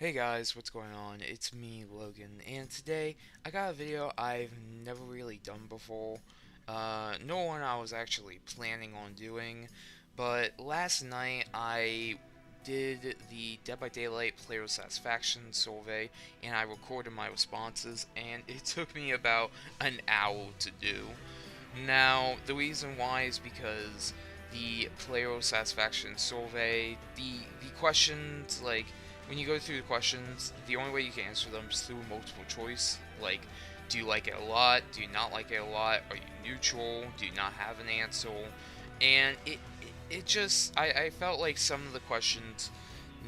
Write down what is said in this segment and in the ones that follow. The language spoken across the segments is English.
Hey guys, what's going on? It's me, Logan, and today I got a video I've never really done before. No one I was actually planning on doing, but last night I did the Dead by Daylight player satisfaction survey and I recorded my responses, and it took me about an hour to do. Now, the reason why is because the player satisfaction survey, the questions, like, when you go through the questions, the only way you can answer them is through multiple choice. Like, do you like it a lot? Do you not like it a lot? Are you neutral? Do you not have an answer? And it just, I felt like some of the questions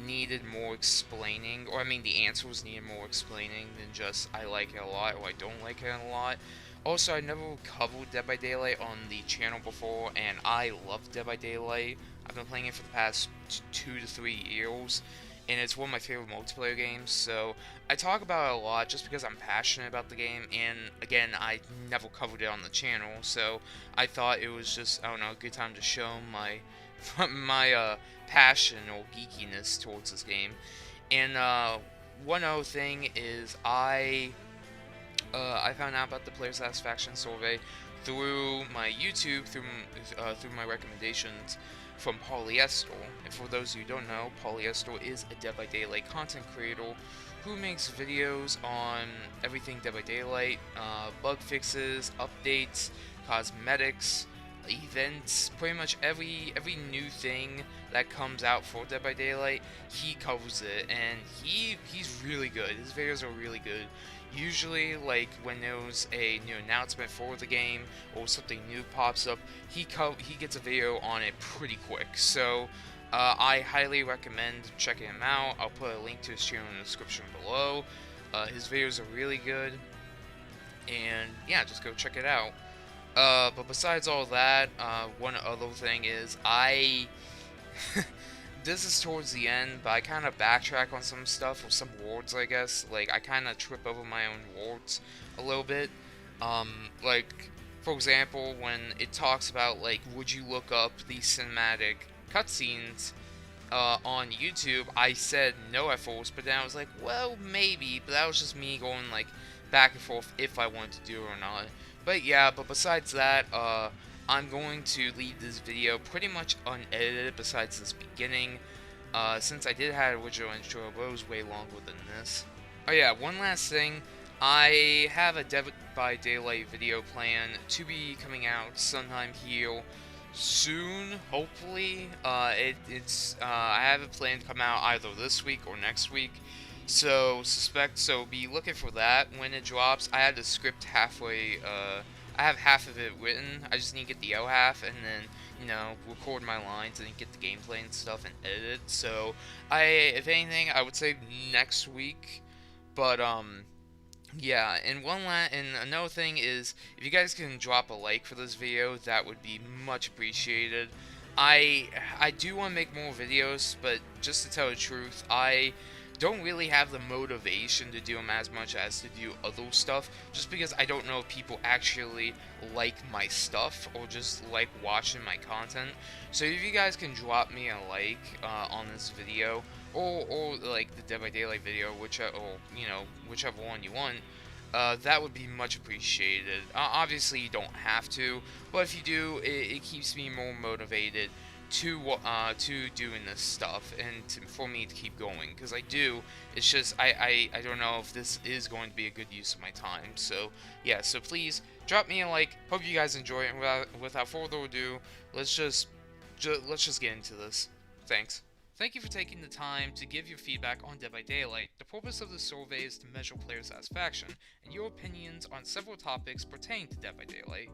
needed more explaining, or I mean, the answers needed more explaining than just I like it a lot or I don't like it a lot. Also, I never covered Dead by Daylight on the channel before, and I love Dead by Daylight. I've been playing it for the past 2 to 3 years, and it's one of my favorite multiplayer games, so I talk about it a lot just because I'm passionate about the game, and again, I never covered it on the channel, so I thought it was just, I don't know, a good time to show my my passion or geekiness towards this game. And one other thing is I found out about the player satisfaction survey through my YouTube, through my recommendations from Polyester. And for those of you who don't know, Polyester is a Dead by Daylight content creator who makes videos on everything Dead by Daylight, bug fixes, updates, cosmetics, events, pretty much every new thing that comes out for Dead by Daylight, he covers it, and he's really good. His videos are really good. Usually, like when there's a new announcement for the game or something new pops up, he gets a video on it pretty quick. So I highly recommend checking him out. I'll put a link to his channel in the description below. His videos are really good, and yeah, just go check it out. But besides all that, one other thing is this is towards the end, but I kind of backtrack on some stuff, or some words, I guess. Like, I kind of trip over my own words a little bit. Like, for example, when it talks about, like, would you look up the cinematic cutscenes on YouTube, I said no at first, but then I was like, well, maybe, but that was just me going, like, back and forth if I wanted to do it or not. But yeah, but besides that, I'm going to leave this video pretty much unedited besides this beginning, since I did have an original intro, but it was way longer than this. Oh yeah, one last thing. I have a Dead by Daylight video plan to be coming out sometime here soon, hopefully. I have it planned to come out either this week or next week. So be looking for that when it drops. I had the script halfway, I have half of it written. I just need to get the other half and then, record my lines and get the gameplay and stuff and edit it. So, if anything, I would say next week. But, yeah, and another thing is, if you guys can drop a like for this video, that would be much appreciated. I do want to make more videos, but just to tell the truth, I don't really have the motivation to do them as much as to do other stuff, just because I don't know if people actually like my stuff or just like watching my content. So if you guys can drop me a like on this video, or like the Dead by Daylight video, whichever one you want, that would be much appreciated. Obviously, you don't have to, but if you do, it keeps me more motivated to doing this stuff and for me to keep going, because I do. It's just I don't know if this is going to be a good use of my time. So yeah, so please drop me a like. Hope you guys enjoy it. And without further ado, let's just get into this. Thanks. Thank you for taking the time to give your feedback on Dead by Daylight. The purpose of the survey is to measure player satisfaction and your opinions on several topics pertaining to Dead by Daylight.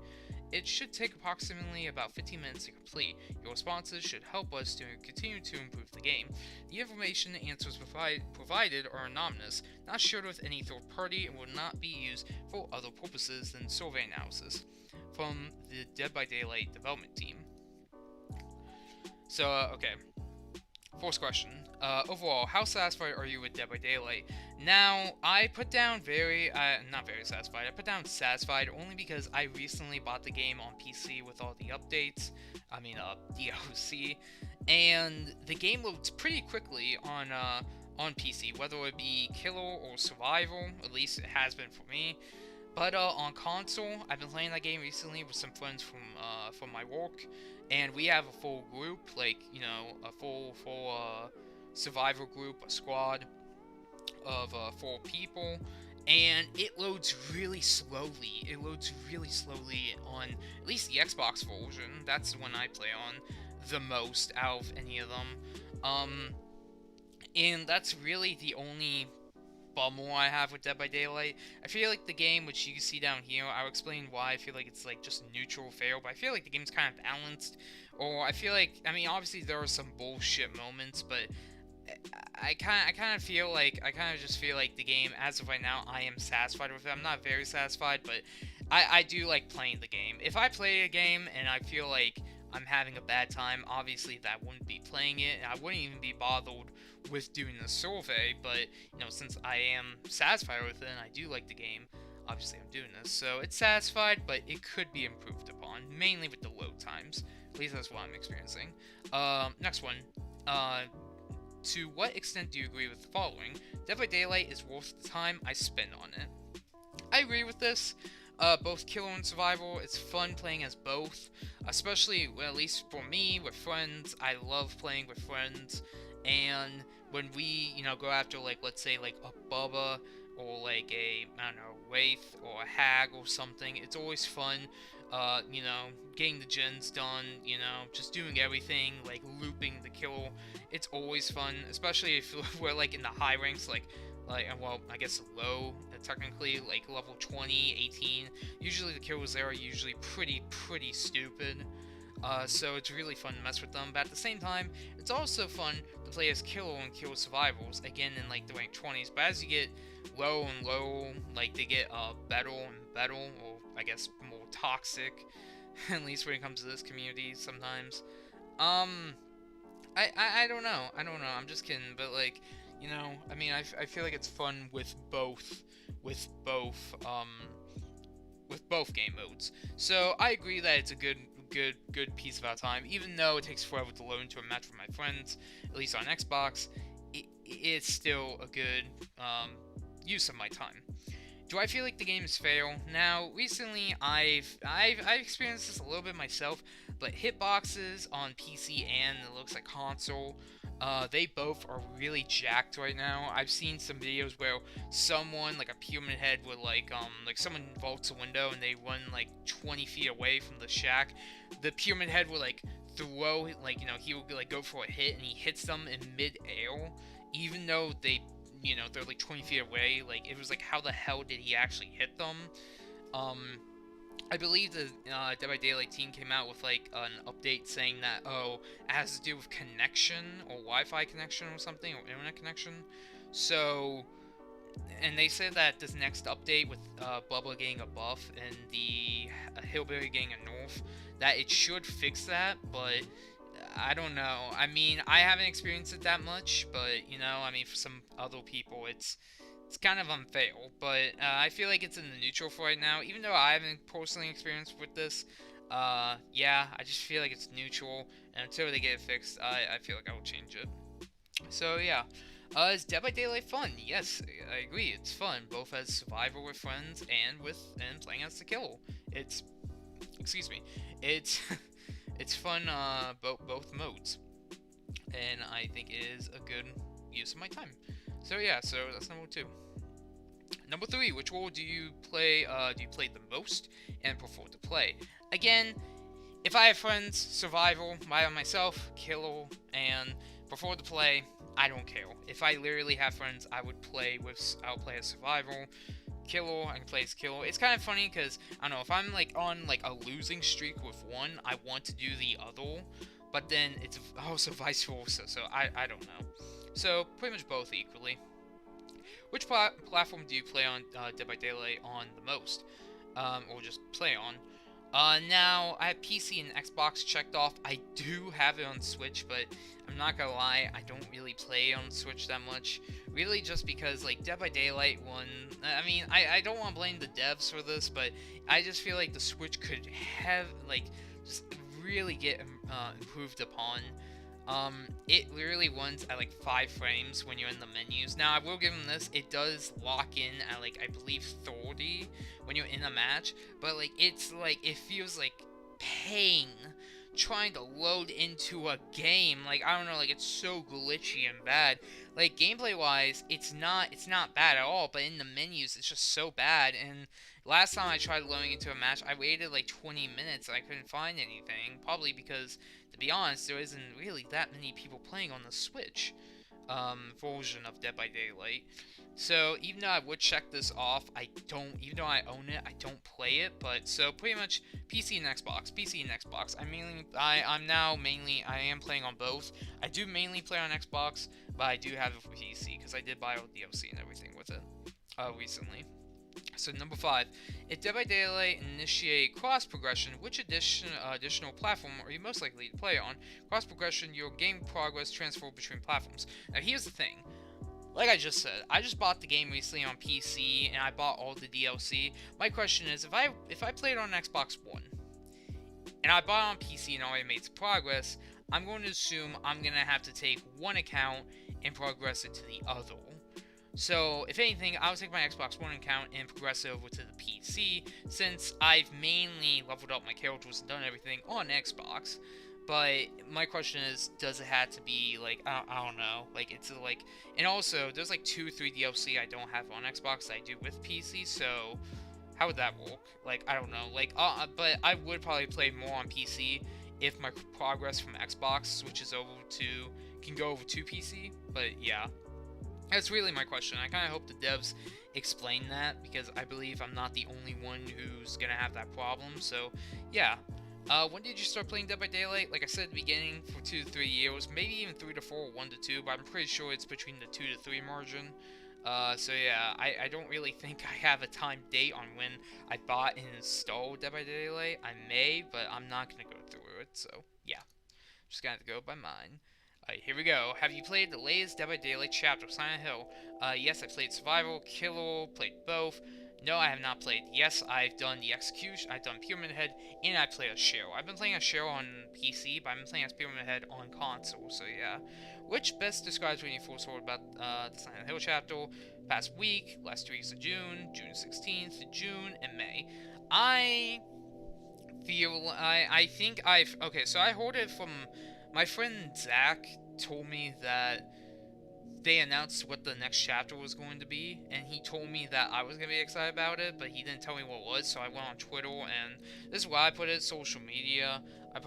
It should take approximately about 15 minutes to complete. Your responses should help us to continue to improve the game. The information and answers provided are anonymous, not shared with any third party, and will not be used for other purposes than survey analysis. From the Dead by Daylight development team. So, okay. First question. Overall, how satisfied are you with Dead by Daylight? Now, I put down not very satisfied. I put down satisfied only because I recently bought the game on PC with all the updates. I mean, DLC. and the game loads pretty quickly on PC, whether it be killer or survival. At least it has been for me. But on console, I've been playing that game recently with some friends from my work, and we have a full group, like a full survivor group, a squad of 4 people, and it loads really slowly. It loads really slowly on at least the Xbox version. That's the one I play on the most out of any of them. And that's really the only bummer I have with Dead by Daylight. I feel like the game, which you can see down here, I'll explain why I feel like it's like just neutral fail, but I feel like the game's kind of balanced. Or I feel like, I mean, obviously there are some bullshit moments, but I kind of feel like, I kind of just feel like the game, as of right now, I am satisfied with it. I'm not very satisfied, but I do like playing the game. If I play a game and I feel like I'm having a bad time, obviously that wouldn't be playing it, and I wouldn't even be bothered with doing the survey, but, since I am satisfied with it and I do like the game, obviously I'm doing this. So it's satisfied, but it could be improved upon, mainly with the load times. At least that's what I'm experiencing. Next one. To what extent do you agree with the following? Dead by Daylight is worth the time I spend on it. I agree with this. Both killer and survival, it's fun playing as both, especially, well, at least for me, with friends. I love playing with friends, and when we, go after, like, let's say, like, a Bubba, or, like, I don't know, Wraith, or a Hag, or something, it's always fun, getting the gens done, just doing everything, like, looping the kill. It's always fun, especially if we're, like, in the high ranks, well, I guess low, technically, like level 20, 18. Usually the kills there are usually pretty stupid. So it's really fun to mess with them, but at the same time, it's also fun to play as killer and killer survivals, again in like the rank 20s, but as you get low and low, like they get better and better, or I guess more toxic, at least when it comes to this community sometimes. I don't know, I'm just kidding, but like, I mean, I feel like it's fun with both game modes. So I agree that it's a good piece of our time, even though it takes forever to load into a match with my friends, at least on Xbox. It's still a good use of my time. Do I feel like the game is fail? Now, recently I've experienced this a little bit myself, but hitboxes on PC and it looks like console, they both are really jacked right now. I've seen some videos where someone, like a Pyramid Head, would like someone vaults a window and they run like 20 feet away from the shack. The Pyramid Head would like throw, like, he would like go for a hit and he hits them in mid-air, even though they're like 20 feet away. Like, it was like, how the hell did he actually hit them? I believe the Dead by Daylight team came out with like an update saying that, it has to do with connection, or Wi-Fi connection or something, or internet connection. So, and they said that this next update with Bubba getting a buff and the Hillbilly getting a nerf, that it should fix that, but I don't know. I mean, I haven't experienced it that much, but, I mean, for some other people, it's kind of unfair. But I feel like it's in the neutral for right now, even though I haven't personally experienced with this. Yeah, I just feel like it's neutral, and until they get it fixed, I feel like I will change it. So, yeah. Is Dead by Daylight fun? Yes, I agree, it's fun, both as survival with friends and playing as the killer. Excuse me, it's fun, both modes, and I think it is a good use of my time. So yeah, so that's number 2. Number 3, which role do you play the most and prefer to play? Again, if I have friends, survival, by myself, killer, and prefer to play, I don't care. If I literally have friends, I'll play as survival. Killer, I can play as killer. It's kind of funny because, I don't know, if I'm like on like a losing streak with one, I want to do the other, but then it's also vice versa, so I don't know. So, pretty much both equally. Which platform do you play on Dead by Daylight on the most? Or just play on? Now, I have PC and Xbox checked off. I do have it on Switch, but I'm not gonna lie, I don't really play on Switch that much. Really just because, like, Dead by Daylight I mean, I don't want to blame the devs for this, but I just feel like the Switch could have, like, just really get improved upon. It literally runs at like 5 frames when you're in the menus. Now, I will give them this, it does lock in at like, I believe 30 when you're in a match, but like, it's like, it feels like pain trying to load into a game. Like, I don't know, like, it's so glitchy and bad. Like, gameplay wise, it's not bad at all, but in the menus it's just so bad. And last time I tried loading into a match, I waited like 20 minutes and I couldn't find anything, probably because, to be honest, there isn't really that many people playing on the Switch version of Dead by Daylight. So even though I would check this off, I don't. Even though I own it, I don't play it. But so pretty much PC and Xbox, PC and Xbox. I'm now mainly. I am playing on both. I do mainly play on Xbox, but I do have it for PC because I did buy all the DLC and everything with it recently. So number 5, if Dead by Daylight initiate cross progression, which additional platform are you most likely to play on? Cross progression, your game progress transfer between platforms. Now here's the thing. Like I just said, I just bought the game recently on PC and I bought all the DLC. My question is, if I played on Xbox One and I bought it on PC and already made some progress, I'm going to assume I'm going to have to take one account and progress it to the other. So, if anything, I would take my Xbox One account and progress it over to the PC, since I've mainly leveled up my characters and done everything on Xbox. But my question is, does it have to be, like, I don't know, like, it's like, and also, there's like 2-3 DLC I don't have on Xbox that I do with PC, so how would that work? Like, I don't know, like, but I would probably play more on PC if my progress from Xbox switches over to, can go over to PC, but yeah. That's really my question. I kind of hope the devs explain that, because I believe I'm not the only one who's going to have that problem. So, yeah. When did you start playing Dead by Daylight? Like I said at the beginning, for 2 to 3 years. Maybe even 3 to 4, 1 to 2. But I'm pretty sure it's between the 2 to 3 margin. So yeah, I don't really think I have a time date on when I bought and installed Dead by Daylight. I may, but I'm not going to go through it. So, yeah. Just gonna have to go by mine. Alright, here we go. Have you played the latest Dead by Daylight chapter of Silent Hill? Yes, I played Survival, Killer, played both. No, I have not played. Yes, I've done the Execution, I've done Pyramid Head, and I play as Cheryl. I've been playing as Cheryl on PC, but I've been playing as Pyramid Head on console, so yeah. Which best describes when you first heard about the Silent Hill chapter? Past week, last 2 weeks of June, June 16th, June, and May. I think I've, okay, so I heard it from my friend Zach. Told me that they announced what the next chapter was going to be, and he told me that I was going to be excited about it, but he didn't tell me what it was, so I went on Twitter, and this is why I put it, social media. I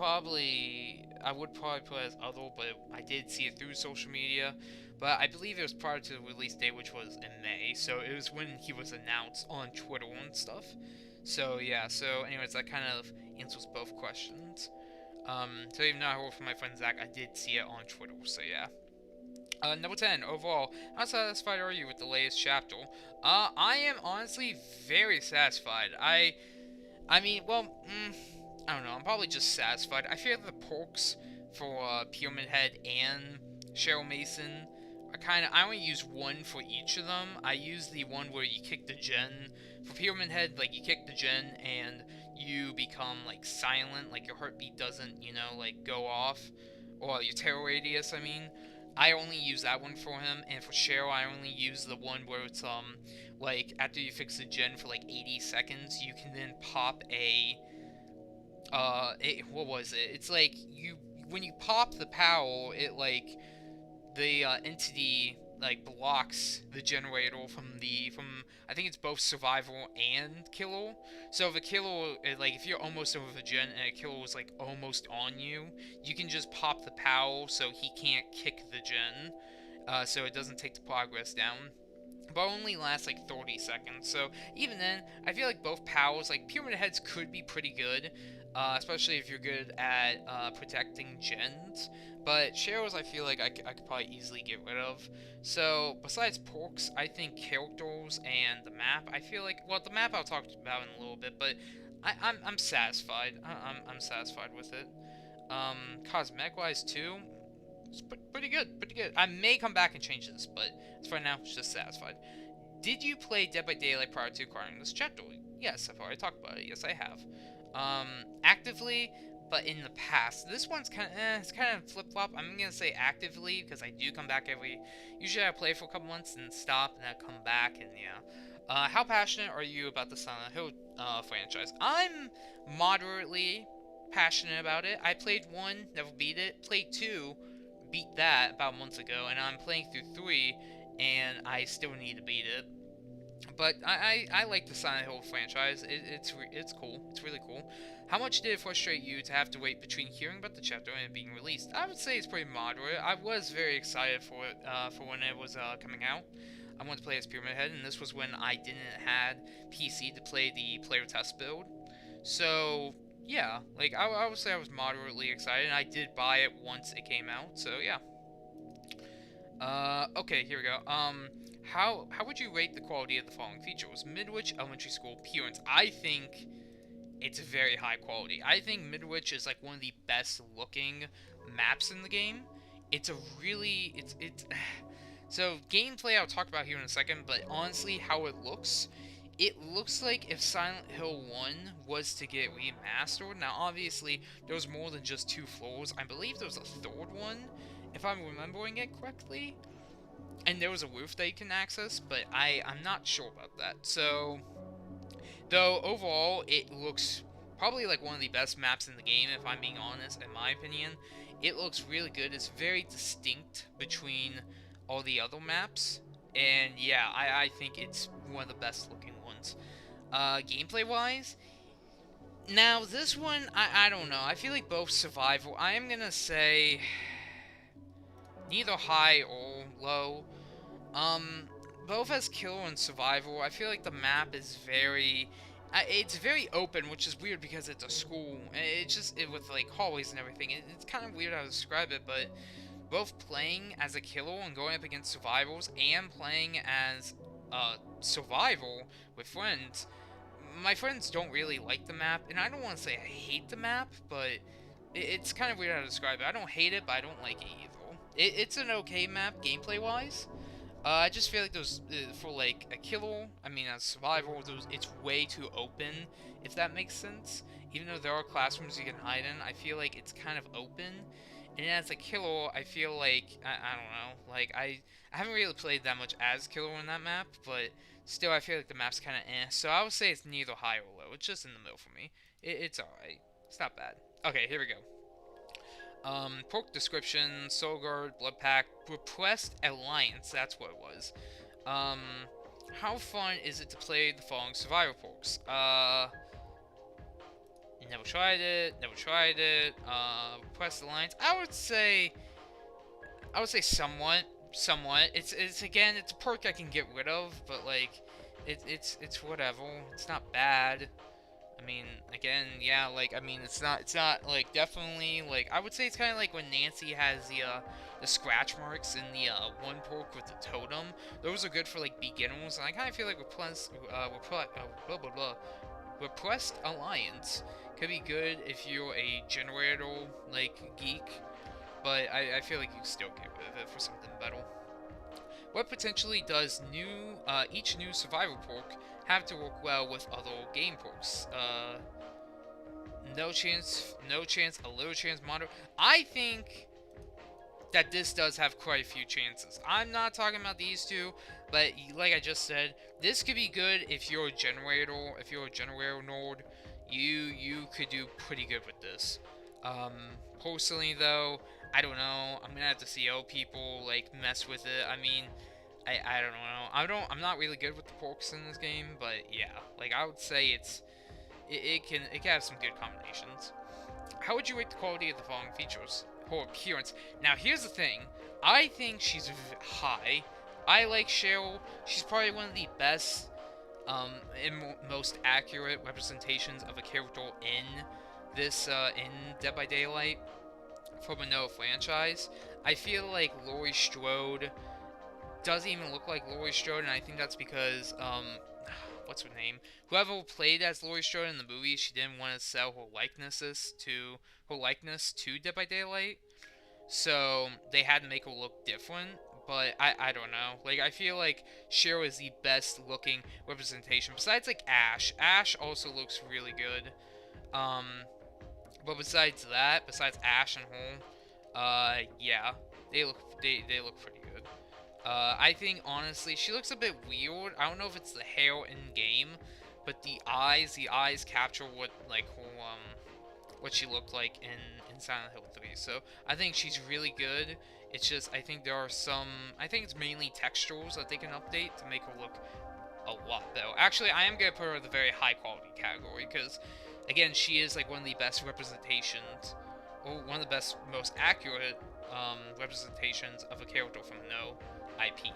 would probably put it as other, but I did see it through social media, but I believe it was prior to the release date, which was in May, so it was when he was announced on Twitter and stuff. So yeah, so anyways, that kind of answers both questions. So even though I heard from my friend Zach, I did see it on Twitter, so yeah. Number 10, overall, how satisfied are you with the latest chapter? I am honestly very satisfied. I mean, well, I don't know, I'm probably just satisfied. I feel the perks for Pyramid Head and Cheryl Mason are I only use one for each of them. I use the one where you kick the gen. For Pyramid Head, like, you kick the gen and you become, like, silent, like, your heartbeat doesn't, like, go off. Or your terror radius, I mean. I only use that one for him, and for Cheryl, I only use the one where it's, like, after you fix the gen for, like, 80 seconds, you can then pop what was it? It's like, when you pop the power, it, like, the entity like blocks the generator from I think it's both survival and killer. So if a killer, like, if you're almost over the gen and a killer is like almost on you, you can just pop the power so he can't kick the gen, so it doesn't take the progress down, but only lasts like 30 seconds. So even then, I feel like both powers, like, Pyramid Heads could be pretty good, especially if you're good at protecting gens. But Cheryl's, I feel like I could probably easily get rid of. So besides perks, I think characters and the map, I feel like, well, the map I'll talk about in a little bit, but I'm satisfied. I'm satisfied with it. Cosmetic wise too, it's pretty good, pretty good. I may come back and change this, but as for now, it's just satisfied. Did you play Dead by Daylight prior to acquiring this chapter? Yes, I've already talked about it. Yes, I have. Actively, but in the past. This one's it's kind of flip flop. I'm gonna say actively because I do come back Usually I play for a couple months and stop, and I come back, and yeah. How passionate are you about the Silent Hill franchise? I'm moderately passionate about it. I played 1, never beat it. Played 2, beat that about months ago, and I'm playing through 3, and I still need to beat it. But I like the Silent Hill franchise. It's cool. It's really cool. How much did it frustrate you to have to wait between hearing about the chapter and it being released? I would say it's pretty moderate. I was very excited for it for when it was coming out. I wanted to play as Pyramid Head, and this was when I didn't had PC to play the player test build. So yeah, like I would say I was moderately excited. And I did buy it once it came out. So yeah. Okay, here we go. How would you rate the quality of the following features? Midwich Elementary School appearance. I think it's very high quality. I think Midwich is like one of the best looking maps in the game. It's a really it's so gameplay I'll talk about here in a second, but honestly how it looks like if Silent Hill 1 was to get remastered. Now obviously there was more than just 2 floors. I believe there was a third one if I'm remembering it correctly. And there was a roof that you can access, but I'm not sure about that. So, though overall it looks probably like one of the best maps in the game, if I'm being honest, in my opinion. It looks really good. It's very distinct between all the other maps. And yeah, I think it's one of the best looking ones. Gameplay wise, now this one, I don't know. I feel like both survival, I am gonna say neither high or low. Um, both as kill and survival, I feel like the map is it's very open, which is weird because it's a school. It's just with like hallways and everything. It's kind of weird how to describe it, but both playing as a killer and going up against survivals and playing as survival with friends, my friends don't really like the map, and I don't want to say I hate the map, but it's kind of weird how to describe it. I don't hate it, but I don't like it either. It's an okay map gameplay wise. I just feel like those for like a killer, I mean as survival, it's way too open, if that makes sense. Even though there are classrooms you can hide in, I feel like it's kind of open. And as a killer, I feel like I don't know, like I haven't really played that much as killer in that map, but still I feel like the map's kind of eh. So I would say it's neither high or low. It's just in the middle for me. It's alright. It's not bad. Okay, here we go. Pork description, Soul Guard, Blood Pack, Repressed Alliance, that's what it was. How fun is it to play the following survivor porks? Never tried it, Repressed Alliance, I would say somewhat. It's again, it's a perk I can get rid of, but like, it's whatever. It's not bad. I mean, again, yeah, like, I mean, it's not, like, definitely, like, I would say it's kind of like when Nancy has the scratch marks in the, one perk with the totem. Those are good for, like, beginners, and I kind of feel like Repressed Alliance could be good if you're a generator, like, geek, but I feel like you can still get rid of it for something better. What potentially does each new survival perk have to work well with other game perks? No chance, a little chance, moderate. I think that this does have quite a few chances. I'm not talking about these two, but like I just said, this could be good if you're a generator, node. You could do pretty good with this. Personally though, I don't know. I'm gonna have to see how people like mess with it. I mean, I don't know. I'm not really good with the porks in this game, but yeah, like I would say it can have some good combinations. How would you rate the quality of the following features? Her appearance. Now here's the thing. I think she's high. I like Cheryl. She's probably one of the best and most accurate representations of a character in this in Dead by Daylight from another franchise. I feel like Laurie Strode doesn't even look like Laurie Strode, and I think that's because what's her name? Whoever played as Laurie Strode in the movie, she didn't want to sell her likeness to Dead by Daylight, so they had to make her look different. But I don't know. Like, I feel like Cheryl is the best looking representation. Besides, like, Ash. Ash also looks really good. But besides that, besides Ash and Hole, yeah, they look pretty good. I think honestly, she looks a bit weird. I don't know if it's the hair in game, but the eyes capture what like her what she looked like in Silent Hill 3. So I think she's really good. It's just I think there are some. I think it's mainly textures that they can update to make her look a lot better. Actually, I am gonna put her in the very high quality category because, again, she is like one of the best representations, or one of the best, most accurate representations of a character from no IP.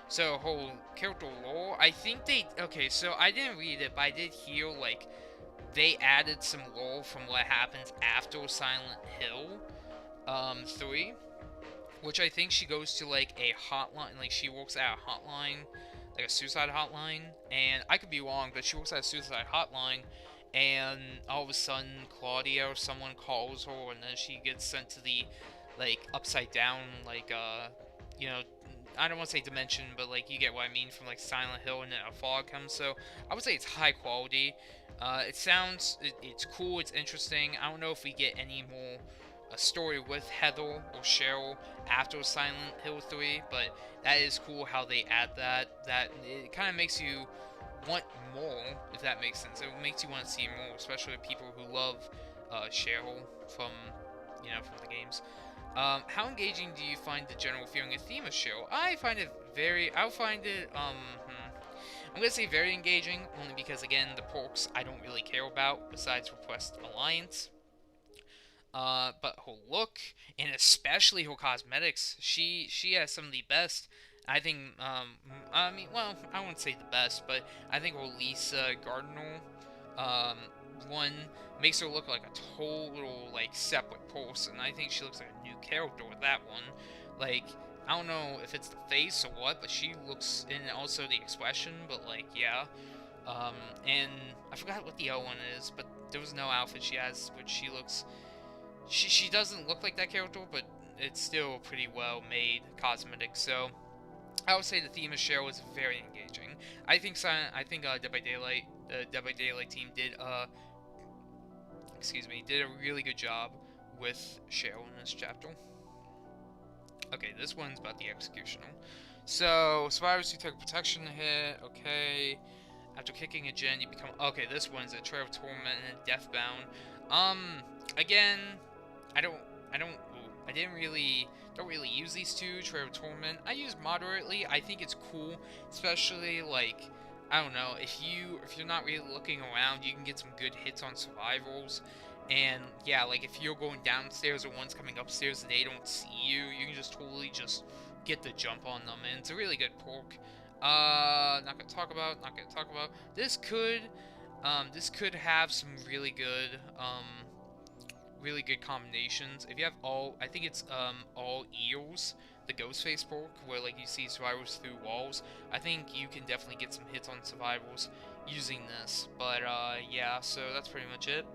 So whole character lore, I think they okay. So I didn't read it, but I did hear like they added some lore from what happens after Silent Hill 3, which I think she goes to like a hotline, like she works at a hotline, like a suicide hotline, and I could be wrong, but she works at a suicide hotline, and all of a sudden Claudia or someone calls her, and then she gets sent to the like upside down, like you know, I don't want to say dimension, but like you get what I mean from like Silent Hill, and then a fog comes. So I would say it's high quality. It's cool, it's interesting. I don't know if we get any more a story with Heather or Cheryl after Silent Hill 3, but that is cool how they add that. That it kind of makes you want more, if that makes sense. It makes you want to see more, especially people who love Cheryl from from the games. How engaging do you find the general feeling and theme of Cheryl? I find it very. I find it I'm gonna say very engaging, only because again the perks I don't really care about besides Request Alliance. But her look and especially her cosmetics, she has some of the best. I think. I mean, well, I wouldn't say the best, but I think her Lisa Gardner, um, one makes her look like a total like separate person. I think she looks like a new character with that one. Like I don't know if it's the face or what, but she looks, and also the expression. But like yeah, and I forgot what the other one is, but there was no outfit she has, which she looks she doesn't look like that character, but it's still pretty well made cosmetic. So I would say the theme of Cheryl is very engaging. I think the Dead by Daylight team did did a really good job with Cheryl in this chapter. Okay, this one's about the executioner. So survivors who took a protection hit. Okay. After kicking a gen, you become... Okay, this one's a Trail of Torment and Deathbound. Again, I didn't really, don't really use these two, Trail of Torment. I use moderately. I think it's cool, especially, like, I don't know, if you're not really looking around, you can get some good hits on survivals. And, yeah, like, if you're going downstairs or one's coming upstairs and they don't see you, you can just totally just get the jump on them, and it's a really good perk. Not gonna talk about. This could have some really good combinations. If you have all, I think it's all eels, the Ghostface perk, where like you see survivors through walls. I think you can definitely get some hits on survivors using this. But yeah, so that's pretty much it.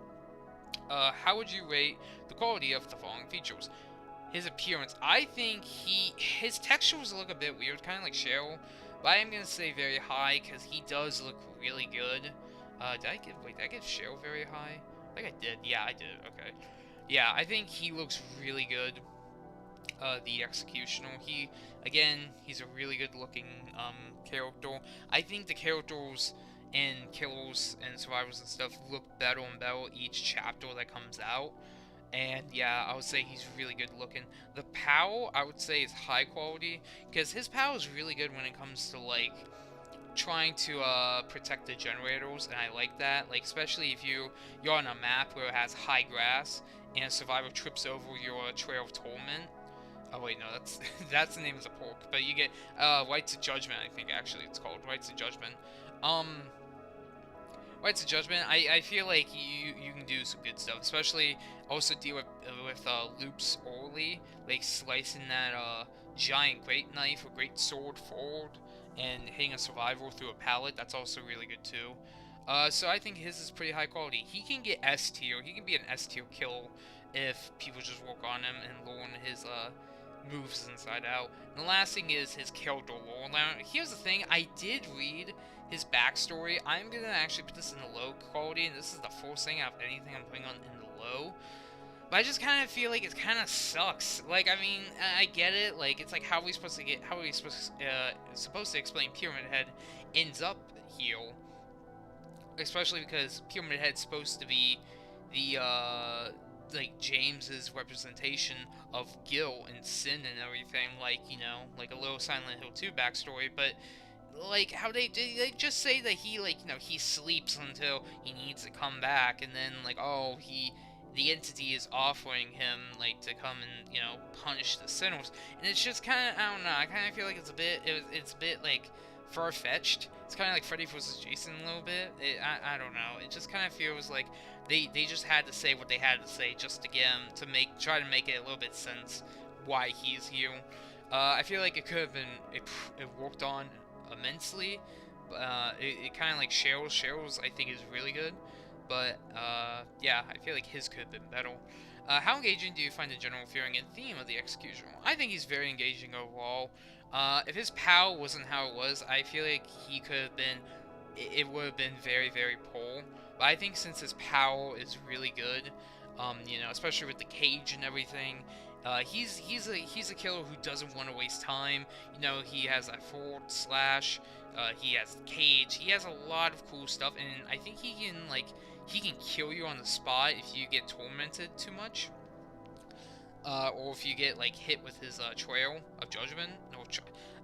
How would you rate the quality of the following features? His appearance, I think his textures look a bit weird, kind of like Cheryl, but I am gonna say very high because he does look really good. Did I give Cheryl very high? I think I did. Yeah, I did. Okay. Yeah, I think he looks really good. The Executioner, he's a really good looking character. I think the characters and killers and survivors and stuff look better and better each chapter that comes out. And yeah, I would say he's really good looking. The POW, I would say, is high quality, because his POW is really good when it comes to, like, trying to protect the generators, and I like that. Like, especially if you're on a map where it has high grass, and a survivor trips over your Trail of Torment. Oh wait, no, that's the name of the perk. But you get Rights of Judgment, I think, actually it's called. Rights of Judgment. Rights of Judgment, I feel like you can do some good stuff, especially also deal with loops early, like slicing that giant great knife or great sword forward and hitting a survivor through a pallet. That's also really good too. So I think his is pretty high quality. He can get S tier. He can be an S tier kill if people just work on him and learn his moves inside out. And the last thing is his character lore. Now, here's the thing. I did read his backstory. I'm gonna actually put this in the low quality, and this is the first thing out of anything I'm putting on in the low. But I just kind of feel like it kind of sucks. Like, I mean, I get it. Like, it's like how are we supposed to explain Pyramid Head ends up heel, especially because Pyramid Head's supposed to be the like James's representation of guilt and sin and everything. Like, you know, like a little Silent Hill 2 backstory, but like how they just say that he, like, you know, he sleeps until he needs to come back, and then like, oh, the entity is offering him like to come and, you know, punish the sinners, and it's just kind of, I don't know, I kind of feel like it's a bit like far-fetched. It's kind of like Freddy vs. Jason a little bit. I don't know. It just kind of feels like they just had to say what they had to say just to get him to try to make it a little bit sense why he's here. I feel like it could have been it worked on immensely. It kind of like Cheryl's I think is really good, but yeah, I feel like his could have been better. How engaging do you find the general feeling and theme of the execution? I think he's very engaging overall. If his POW wasn't how it was, I feel like he could have been, it would have been very, very poor. But I think since his POW is really good, you know, especially with the cage and everything, he's a killer who doesn't want to waste time. You know, he has a forward slash, he has the cage, he has a lot of cool stuff, and I think he can kill you on the spot if you get tormented too much. Or if you get like hit with his trail of judgment. No,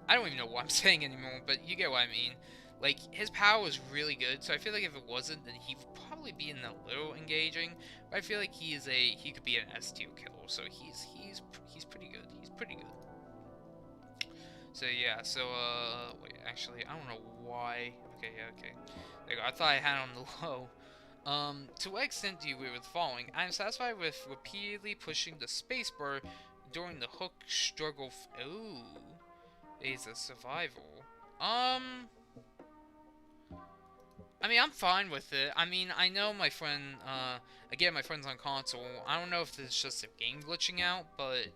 I don't even know what I'm saying anymore, but you get what I mean. Like, his power is really good, so I feel like if it wasn't, then he would probably be in a little engaging. But I feel like he could be an S tier killer, so he's pretty good. He's pretty good. So yeah, so wait, actually, I don't know why. Okay, yeah, okay. There you go. I thought I had it on the low. To what extent do you agree with the following? I am satisfied with repeatedly pushing the spacebar during the hook struggle. Ooh, is a survival. I mean, I'm fine with it. I mean, I know my friend, again, my friend's on console. I don't know if this is just a game glitching out, but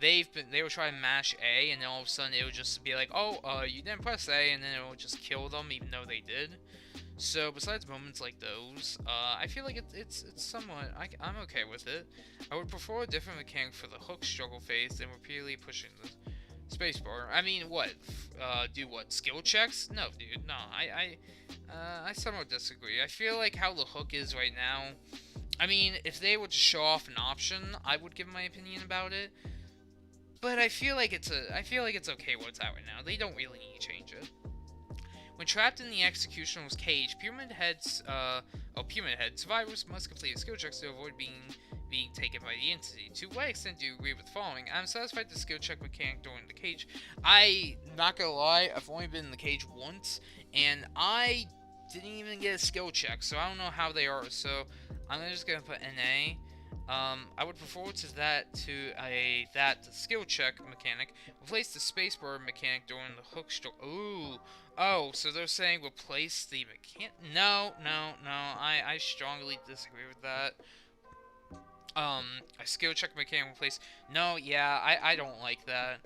they were trying to mash A, and then all of a sudden it would just be like, oh, you didn't press A, and then it would just kill them, even though they did. So, besides moments like those, I feel like it's somewhat, I'm okay with it. I would prefer a different mechanic for the hook struggle phase than repeatedly pushing the spacebar. I mean, what? Do what? Skill checks? No, dude. No, I somewhat disagree. I feel like how the hook is right now. I mean, if they were to show off an option, I would give my opinion about it. But I feel like it's okay what's out right now. They don't really need to change it. When trapped in the executioner's cage, Pyramid Head survivors must complete skill checks to avoid being taken by the entity. To what extent do you agree with the following? I'm satisfied with the skill check mechanic during the cage. Not gonna lie, I've only been in the cage once, and I didn't even get a skill check, so I don't know how they are, so I'm just gonna put NA. I would prefer that skill check mechanic replace the spacebar mechanic during the hook stroke. Ooh, oh, so they're saying replace the mechanic? No, I strongly disagree with that. A skill check mechanic replace? No, yeah, I don't like that.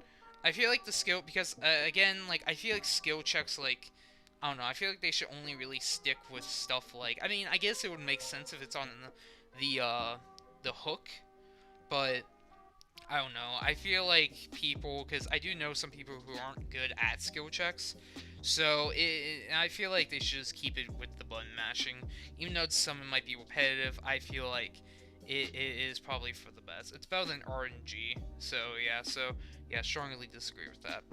I feel like the skill, because again, like, I feel like skill checks, like, I don't know, I feel like they should only really stick with stuff like, I mean, I guess it would make sense if it's on the hook, but I don't know. I feel like people, because I do know some people who aren't good at skill checks, so I feel like they should just keep it with the button mashing. Even though some might be repetitive, I feel like it is probably for the best. It's better than RNG, so yeah, strongly disagree with that.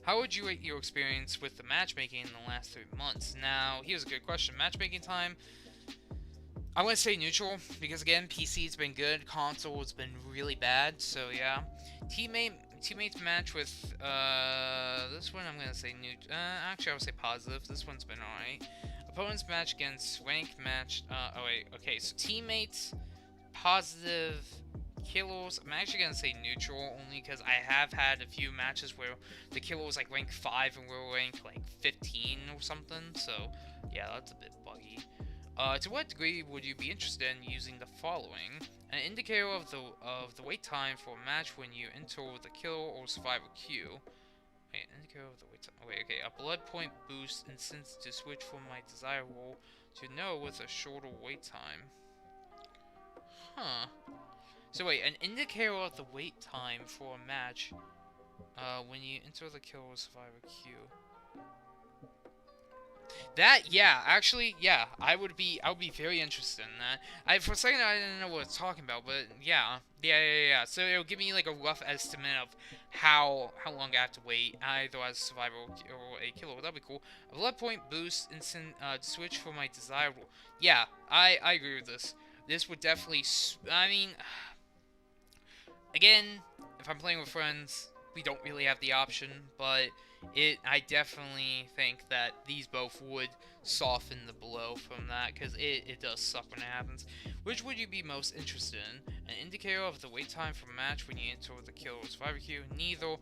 How would you rate your experience with the matchmaking in the last 3 months? Now, here's a good question. Matchmaking time, I want to say neutral, because again, PC's been good, console has been really bad, so yeah. Teammates match with, this one I'm going to say neutral, actually I would say positive, this one's been alright. Opponents match against rank match, oh wait, okay, so teammates, positive, kills, I'm actually going to say neutral, only because I have had a few matches where the killer was like rank 5 and we were rank like 15 or something, so yeah, that's a bit buggy. To what degree would you be interested in using the following? An indicator of the wait time for a match when you enter the kill or survivor queue. Wait, indicator of the wait time. Wait, okay. A blood point boost instance to switch from my desired role to no with a shorter wait time. Huh. So wait, an indicator of the wait time for a match. When you enter the kill or survivor queue. That, yeah, actually, yeah, I would be very interested in that. For a second, I didn't know what it's talking about, but yeah. So it'll give me like a rough estimate of how long I have to wait, either as a survivor or a killer. That'd be cool. A blood point boost, instant switch for my desirable. Yeah, I agree with this. This would definitely. I mean, again, if I'm playing with friends, we don't really have the option, but I definitely think that these both would soften the blow from that, because it does suck when it happens. Which would you be most interested in? An indicator of the wait time for a match when you enter the kill or survivor queue? Neither.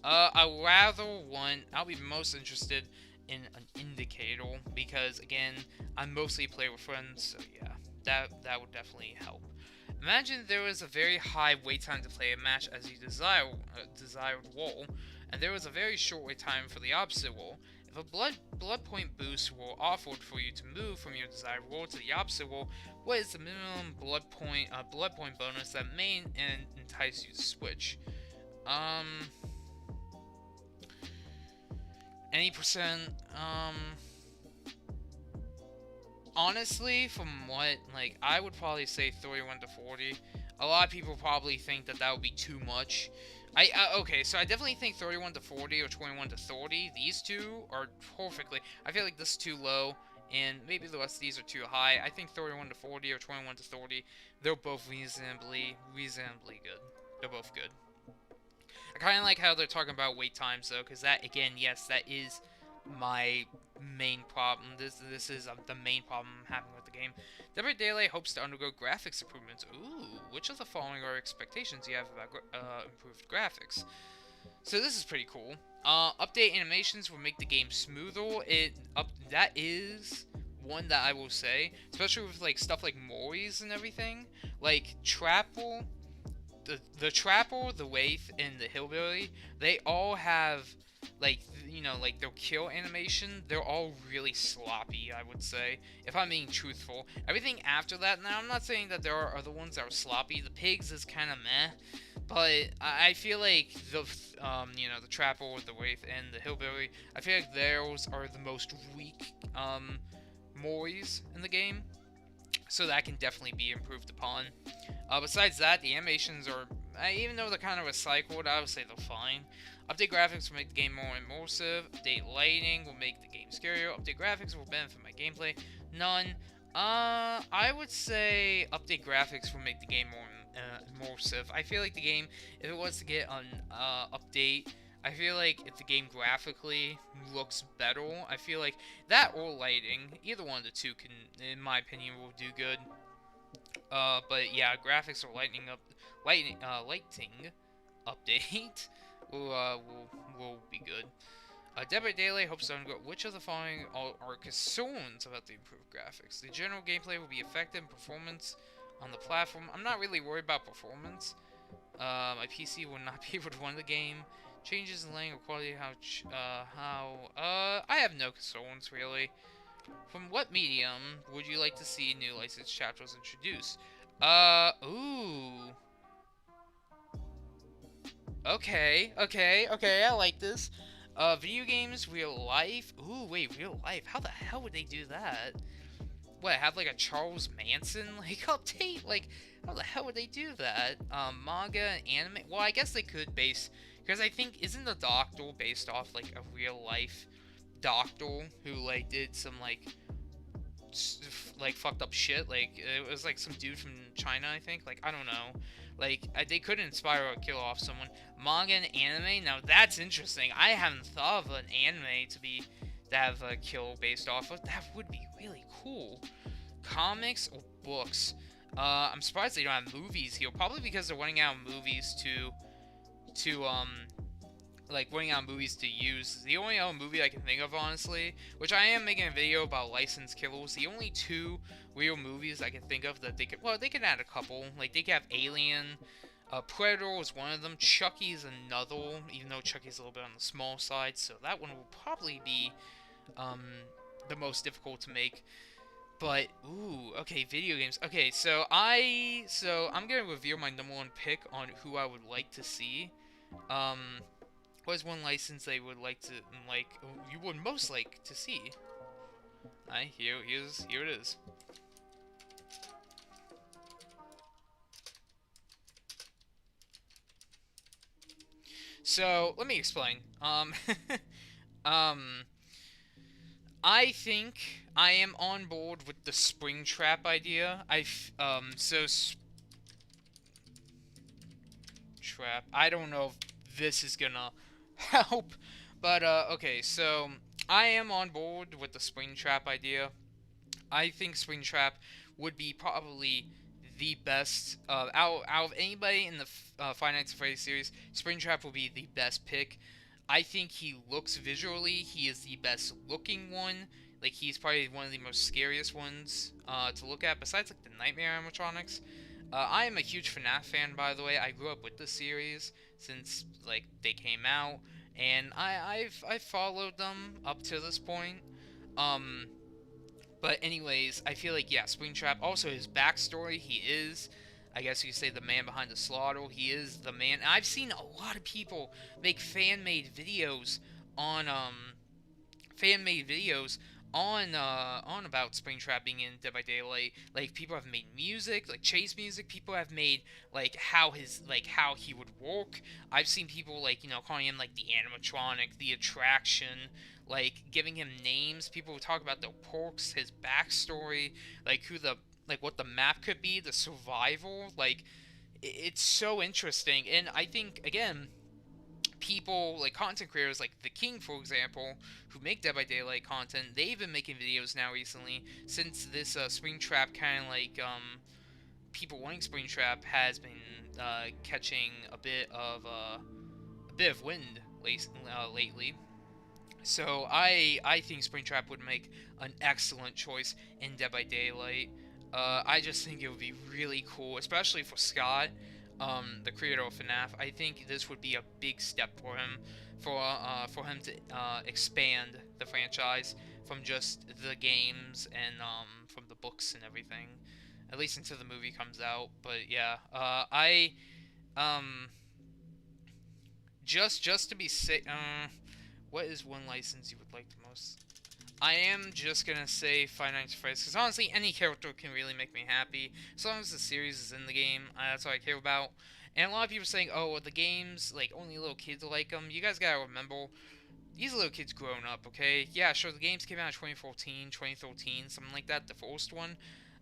I'll be most interested in an indicator, because again, I mostly play with friends, so yeah, that would definitely help. Imagine there was a very high wait time to play a match as you desired wall, and there was a very short wait time for the opposite wall. If a blood point boost were offered for you to move from your desired wall to the opposite wall, what is the minimum blood point bonus that may entice you to switch? Any percent, honestly, from what, like, I would probably say 31 to 40. A lot of people probably think that would be too much. Okay, so I definitely think 31 to 40 or 21 to 30. These two are perfectly. I feel like this is too low, and maybe the rest of these are too high. I think 31 to 40 or 21 to 30, they're both reasonably good. They're both good. I kind of like how they're talking about wait times, though, because that, again, yes, that is my main problem. This is the main problem I'm having with the game. Deborah Daly hopes to undergo graphics improvements. Ooh, which of the following are expectations you have about improved graphics? So this is pretty cool. Update animations will make the game smoother. That is one that I will say, especially with like stuff like Mori's and everything, like Trapple. The Trapper, the Waif, and the Hillbilly, they all have, like, you know, like, their kill animation, they're all really sloppy, I would say, if I'm being truthful. Everything after that, now, I'm not saying that there are other ones that are sloppy. The Pigs is kind of meh, but I feel like you know, the Trapper, the Waif, and the Hillbilly, I feel like those are the most weak, Moris in the game. So that can definitely be improved upon. Besides that, the animations are, even though they're kind of recycled, I would say they're fine. Update graphics will make the game more immersive. Update lighting will make the game scarier. Update graphics will benefit my gameplay. None. I would say update graphics will make the game more immersive. I feel like the game, if it was to get an update, I feel like if the game graphically looks better, I feel like that or lighting, either one of the two can, in my opinion, will do good. But yeah, graphics or lighting update will be good. Deborah Daly hopes to undergo which of the following are concerns about the improved graphics. The general gameplay will be effective in performance on the platform. I'm not really worried about performance. My PC will not be able to run the game. Changes in language quality, I have no concerns, really. From what medium would you like to see new licensed chapters introduced? Ooh. Okay, I like this. Video games, real life? Ooh, wait, real life? How the hell would they do that? What, have like a Charles Manson like update? Like, how the hell would they do that? Manga and anime? Well, I guess they could because I think, isn't the Doctor based off like a real life doctor who like did some like fucked up shit? Like, it was like some dude from China, I think. Like, I don't know. Like, they could inspire or kill off someone. Manga and anime? Now that's interesting. I haven't thought of an anime to have a kill based off of. That would be really cool. Comics or books? I'm surprised they don't have movies here. Probably because they're running out of movies to running out of movies to use. The only other movie I can think of, honestly, which I am making a video about licensed killers, the only two real movies I can think of that they could add a couple. Like, they could have Alien, Predator is one of them, Chucky's another, even though Chucky's a little bit on the small side, so that one will probably be, the most difficult to make. But ooh, okay, video games. Okay, so I'm gonna reveal my number one pick on who I would like to see. Um, what is one license they would like to you would most like to see? Alright, here it is. So let me explain. Um, I think I am on board with the Springtrap idea. Trap. I don't know if this is gonna help, but okay. So I am on board with the Springtrap idea. I think Springtrap would be probably the best out of anybody in the Five Nights at Freddy's series. Springtrap will be the best pick. I think he looks visually, he is the best looking one. Like he's probably one of the most scariest ones to look at, besides like the Nightmare animatronics. I am a huge Fnaf fan, by the way. I grew up with the series since like they came out, and I've followed them up to this point. Um, but anyways, I feel like yeah, Springtrap. Also, his backstory. He is, I guess you could say, the man behind the slaughter. He is the man. I've seen a lot of people make fan-made videos on fan-made videos on about Springtrap being in Dead by Daylight. Like people have made music, like chase music. People have made how he would work. I've seen people calling him like the animatronic, the attraction, like giving him names. People talk about the perks, his backstory, like what the map could be, the survival. Like it's so interesting, and I think again people like content creators like the King, for example, who make Dead by Daylight content, they've been making videos now recently since this Springtrap kind of people wanting Springtrap has been catching a bit of wind lately. So I think Springtrap would make an excellent choice in Dead by Daylight. I just think it would be really cool, especially for Scott, the creator of Fnaf. I think this would be a big step for him, for him to expand the franchise from just the games and from the books and everything, at least until the movie comes out. But yeah, I um just to be safe. What is one license you would like the most? I am just gonna say Five Nights at Freddy's, because honestly, any character can really make me happy. As long as the series is in the game, that's all I care about. And a lot of people are saying, oh, well, the games, like, only little kids like them. You guys gotta remember, these little kids grown up, okay? Yeah, sure, the games came out in 2014, 2013, something like that, the first one.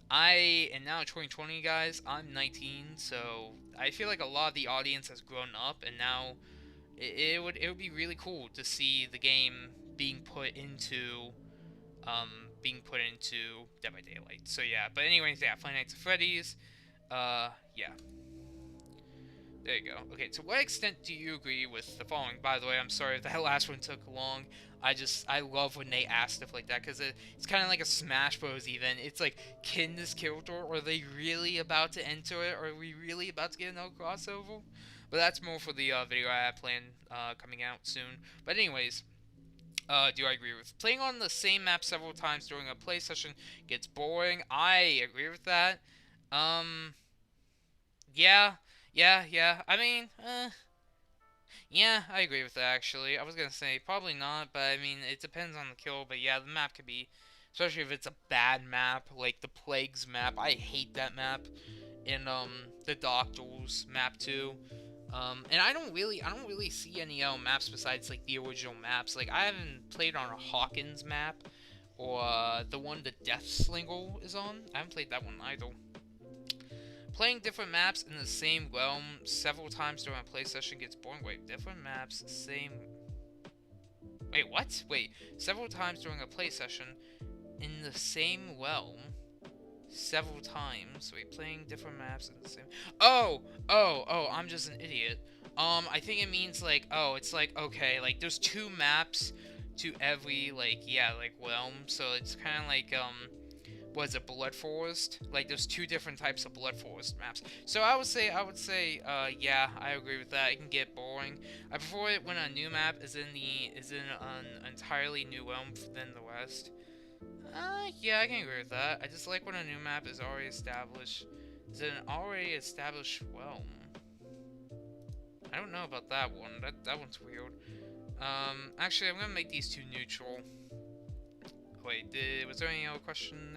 And now in 2020, guys, I'm 19, so I feel like a lot of the audience has grown up, and now it would be really cool to see the game being put into Dead by Daylight. So yeah, but anyways, yeah, Five Nights at Freddy's. Yeah, there you go. Okay, to what extent do you agree with the following? By the way, I'm sorry if that last one took long. I love when they ask stuff like that because it's kind of like a Smash Bros. Even it's like, can this character? Are they really about to enter it? Are we really about to get another crossover? But that's more for the video I have planned coming out soon. But anyways, do I agree with playing on the same map several times during a play session gets boring? I agree with that. Um, yeah, yeah. I mean, yeah, I agree with that actually. I was gonna say probably not, but I mean it depends on the kill. But yeah, the map could be, especially if it's a bad map like the Plagues map. I hate that map. In the Doctors map too. And I don't really see any maps besides like the original maps. Like I haven't played on a Hawkins map or the one the Death Slinger is on. I haven't played that one either. Playing different maps in the same realm several times during a play session gets boring. Wait, different maps, same. Wait, what? Wait, several times during a play session in the same realm several times. Wait, playing different maps in the same. Oh, I'm just an idiot. I think it means like, oh, it's like, okay, like there's two maps to every, like, yeah, like realm. So it's kind of like, what is it, Blood Forest? Like there's two different types of Blood Forest maps. So I would say, yeah, I agree with that. It can get boring. I prefer it when a new map is in an entirely new realm than the rest. Yeah, I can agree with that. I just like when a new map is already established. Is it an already established realm? I don't know about that one. That one's weird. Actually, I'm gonna make these two neutral. Wait, was there any other question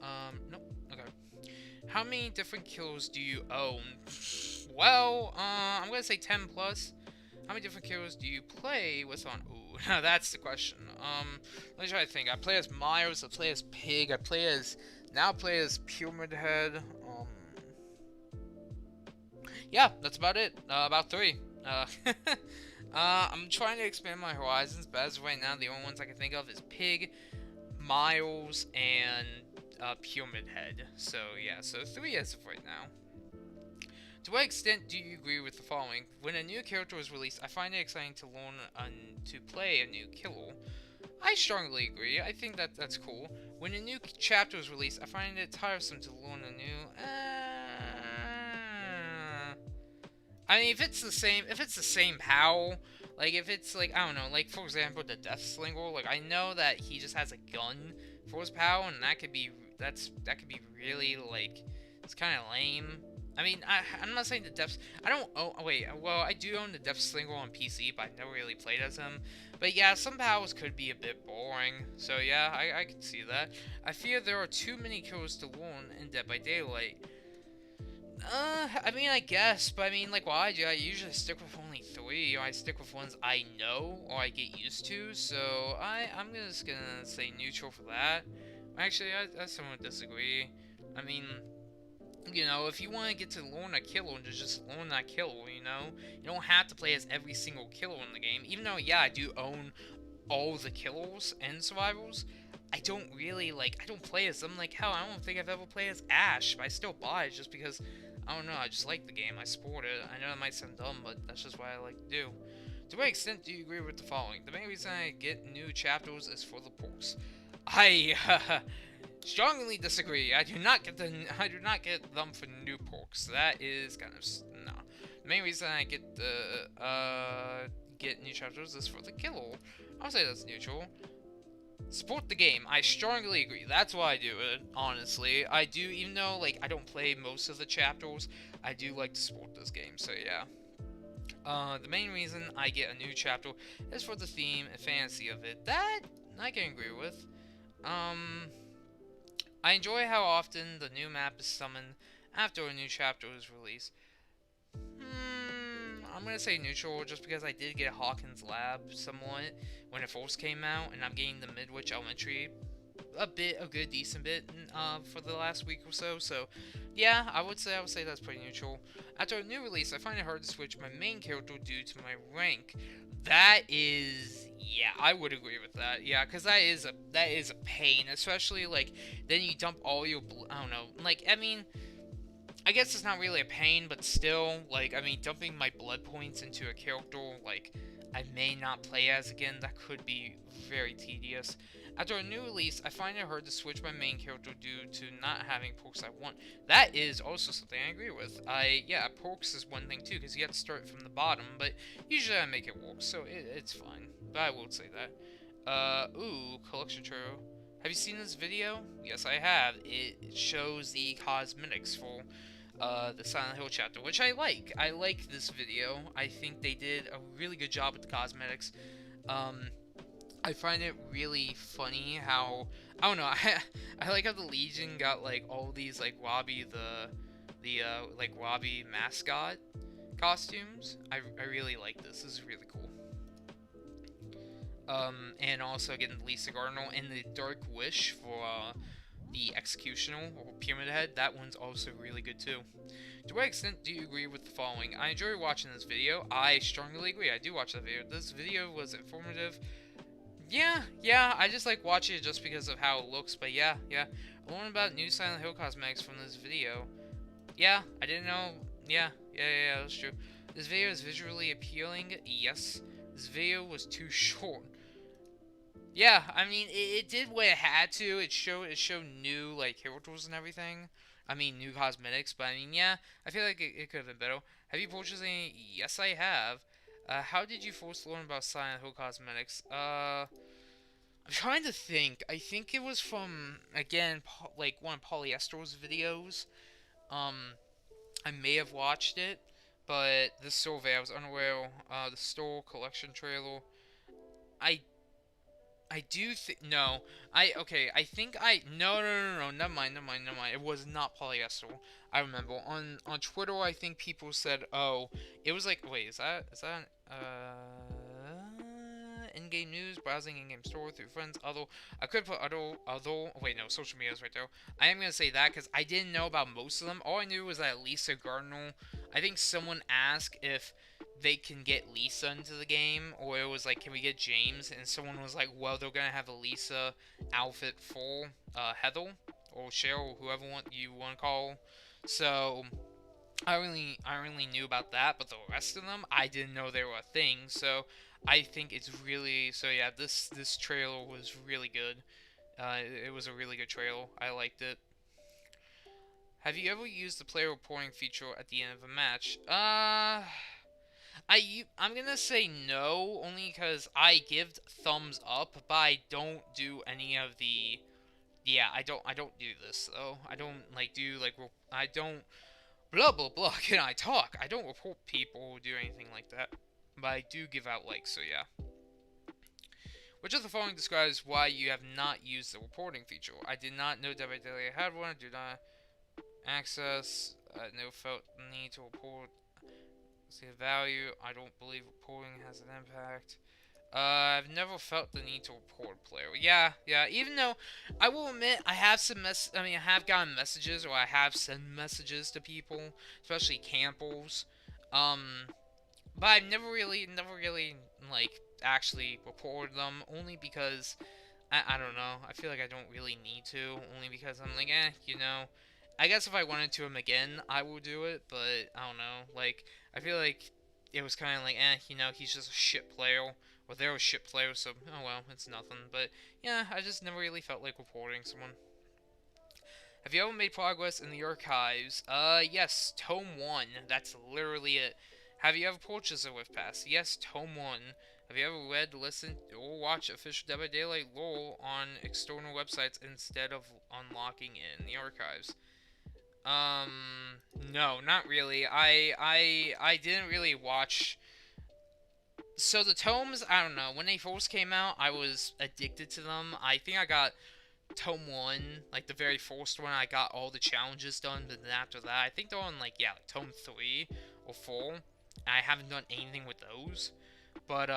now? Nope. Okay. How many different kills do you own? Well, I'm gonna say 10 plus. How many different kills do you play with on? Ooh, that's the question. Let me try to think. I play as Miles. I play as Pig. I play as Pyramid Head. Yeah, that's about it. About three. I'm trying to expand my horizons, but as of right now, the only ones I can think of is Pig, Miles, and Pyramid Head. So yeah, so three as of right now. To what extent do you agree with the following? When a new character is released, I find it exciting to learn to play a new killer. I strongly agree. I think that's cool. When a new chapter is released, I find it tiresome to learn a new. I mean, if it's the same POW, like if it's like I don't know, like for example, the Death Slinger, like I know that he just has a gun for his POW, and that could be really like it's kind of lame. I mean, I'm not saying the Death. I don't. Oh wait, well I do own the Death Slinger on PC, but I've never really played as him. But yeah, some POWs could be a bit boring. So yeah, I can see that. I fear there are too many kills to learn in Dead by Daylight. I mean, I guess, but I mean, like, why do I usually stick with only three? Or I stick with ones I know or I get used to. So I'm just gonna say neutral for that. Actually, I somewhat disagree. I mean, you know, if you want to get to learn a killer, just learn that killer. You know, you don't have to play as every single killer in the game. Even though, yeah, I do own all the killers and survivals. I don't really like. I don't play as them. Like hell, I don't think I've ever played as Ash, but I still buy it just because I don't know. I just like the game. I support it. I know it might sound dumb, but that's just what I like to do. To what extent do you agree with the following? The main reason I get new chapters is for the perks. I strongly disagree. I do not get them for new perks. That is kind of no. The main reason I get new chapters is for the killer. I'll say that's neutral. Support the game. I strongly agree. That's why I do it, honestly. I do, even though, like, I don't play most of the chapters, I do like to support this game, so yeah. The main reason I get a new chapter is for the theme and fantasy of it. That, I can agree with. Um, I enjoy how often the new map is summoned after a new chapter is released. I'm gonna say neutral just because I did get Hawkins Lab somewhat when it first came out, and I'm getting the Midwich Elementary a good decent bit for the last week or so. So yeah, I would say that's pretty neutral. After a new release, I find it hard to switch my main character due to my rank. That is, yeah, I would agree with that. Yeah, because that is a pain, especially like then you dump all your I don't know, like I mean. I guess it's not really a pain, but still, like, I mean, dumping my blood points into a character, like, I may not play as again, that could be very tedious. After a new release, I find it hard to switch my main character due to not having perks I want. That is also something I agree with. Yeah, perks is one thing too, because you have to start from the bottom, but usually I make it work, so it's fine. But I will say that. Ooh, collection trio. Have you seen this video? Yes, I have. It shows the cosmetics for the Silent Hill chapter, which I like. I like this video. I think they did a really good job with the cosmetics. Um, I find it really funny how I don't know. I like how the Legion got like all these like the like Robbie mascot costumes. I really like this. This is really cool. And also getting Lisa Gardner and the Dark Wish for the Executioner or Pyramid Head. That one's also really good too. To what extent do you agree with the following? I enjoy watching this video. I strongly agree. I do watch that video. This video was informative. Yeah, I just like watching it just because of how it looks. But yeah. I learned about new Silent Hill cosmetics from this video. Yeah, I didn't know. Yeah, that's true. This video is visually appealing. Yes. This video was too short. Yeah, I mean, it did what it had to. It showed new like characters and everything. I mean, new cosmetics. But I mean, yeah, I feel like it could have been better. Have you purchased any? Yes, I have. How did you first learn about Silent Hill cosmetics? I'm trying to think. I think it was from, again, like one of Polyestro's videos. Um, I may have watched it, but the survey, I was unaware. The store collection trailer. I I do think no. Okay. I think I no. Never mind. It was not polyester. I remember on Twitter. I think people said, "Oh, it was like wait, is that in-game news, browsing in-game store through friends, other." I could put other. Wait, no, social media is right there. I am gonna say that because I didn't know about most of them. All I knew was that Lisa Gardner. I think someone asked if they can get Lisa into the game, or it was like, can we get James? And someone was like, well, they're gonna have a Lisa outfit for Heather or Cheryl, or whoever you want to call. So I really knew about that, but the rest of them I didn't know they were a thing. So I think it's really so yeah. This trailer was really good. It was a really good trailer. I liked it. Have you ever used the player reporting feature at the end of a match? I'm gonna say no, only because I give thumbs up, but I don't do any of the. Yeah, I don't do this though. I don't like do like I don't blah blah blah. Can I talk? I don't report people or do anything like that, but I do give out likes. So yeah. Which of the following describes why you have not used the reporting feature? I did not know WWE had one. Do not access. Never felt the need to report. See the value. I don't believe reporting has an impact. I've never felt the need to report a player. Yeah. Even though I will admit I have I have gotten messages, or I have sent messages to people, especially campers. Um, but I've never really like actually reported them, only because I don't know. I feel like I don't really need to, only because I'm like, I guess if I wanted to him again, I would do it, but I don't know. Like, I feel like it was kind of like, he's just a shit player. Or they're a shit player, so, oh well, it's nothing. But, yeah, I just never really felt like reporting someone. Have you ever made progress in the archives? Yes, Tome 1. That's literally it. Have you ever purchased a Rift Pass? Yes, Tome 1. Have you ever read, listened, or watched official Dead by Daylight lore on external websites instead of unlocking it in the archives? No, not really. I didn't really watch. So the tomes, I don't know. When they first came out, I was addicted to them. I think I got Tome 1, like the very first one, I got all the challenges done, but then after that, I think they're on, like Tome 3 or 4, and I haven't done anything with those. But,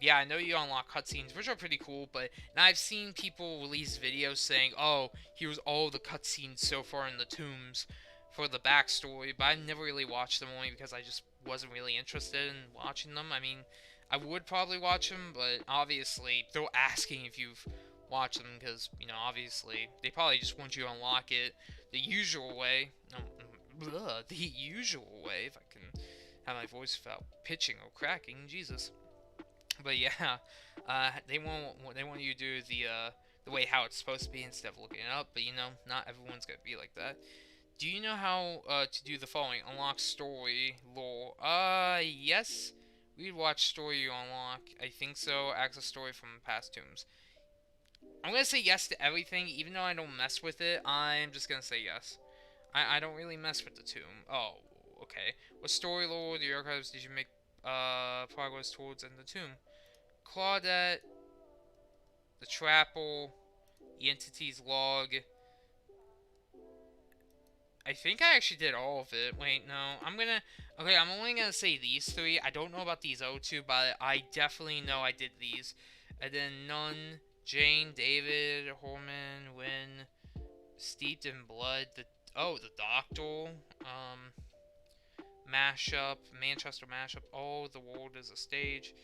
yeah, I know you unlock cutscenes, which are pretty cool, but now I've seen people release videos saying, oh, here's all the cutscenes so far in the tombs for the backstory, but I never really watched them, only because I just wasn't really interested in watching them. I mean, I would probably watch them, but obviously, they're asking if you've watched them, because, obviously, they probably just want you to unlock it the usual way. The usual way, if I can have my voice without pitching or cracking, Jesus. But yeah, they want you to do the way how it's supposed to be instead of looking it up. But not everyone's gonna be like that. Do you know how to do the following? Unlock story lore. Yes. We'd watch story you unlock. I think so. Access story from past tombs. I'm gonna say yes to everything, even though I don't mess with it. I'm just gonna say yes. I don't really mess with the tomb. Oh, okay. What story lore, the archives did you make progress towards in the tomb? Claudette, the Trapple, the entity's log. I think I actually did all of it. Wait, no. Okay, I'm only gonna say these three. I don't know about these other two, but I definitely know I did these. And then Nun, Jane, David, Horman, Wynn, Steeped in Blood, the Doctor, Mashup, Manchester Mashup. Oh, the world is a stage.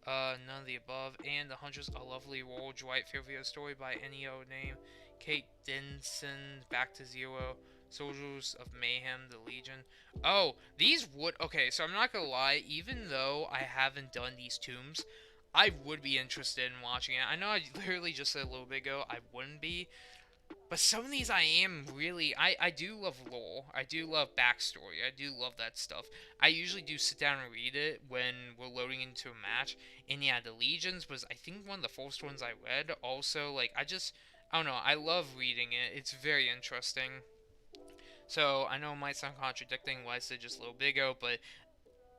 None of the above. And The Huntress, A Lovely World, Dwight Fairview story by any other name. Kate Denson, Back to Zero. Soldiers of Mayhem, The Legion. Oh, these would... Okay, so I'm not gonna lie. Even though I haven't done these tombs, I would be interested in watching it. I know I literally just said a little bit ago I wouldn't be. But some of these I am really I do love lore. I do love backstory. I do love that stuff. I usually do sit down and read it when we're loading into a match. And yeah, the Legions was I think one of the first ones I read. Also, like I don't know, I love reading it. It's very interesting. So I know it might sound contradicting what I said just a little bit ago, but